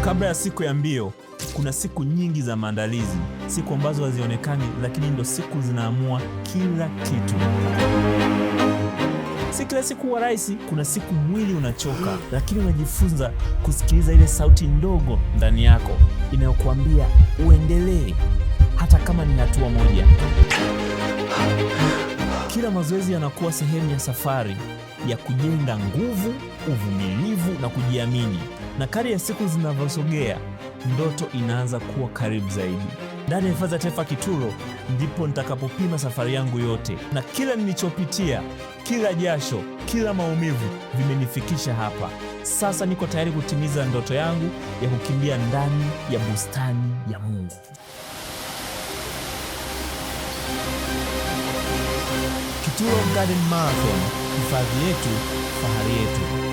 Kabla ya siku ya mbio, kuna siku nyingi za maandalizi, siku ambazo hazionekani, lakini ndo siku zinaamua kila kitu. Si kila siku huwa rahisi. Kuna siku mwili unachoka, lakini unajifunza kusikiliza ile sauti ndogo ndani yako inayokuambia uendelee, hata kama ni hatua moja. Kila mazoezi yanakuwa sehemu ya safari ya kujenga nguvu, uvumilivu na kujiamini. Na kadri ya siku zinavyosogea, ndoto inaanza kuwa karibu zaidi. Ndani ya Hifadhi ya Taifa Kitulo ndipo nitakapopima safari yangu yote, na kila nilichopitia, kila jasho, kila maumivu vimenifikisha hapa. Sasa niko tayari kutimiza ndoto yangu ya kukimbia ndani ya bustani ya Mungu. Kitulo Garden Marathon, hifadhi yetu, fahari yetu.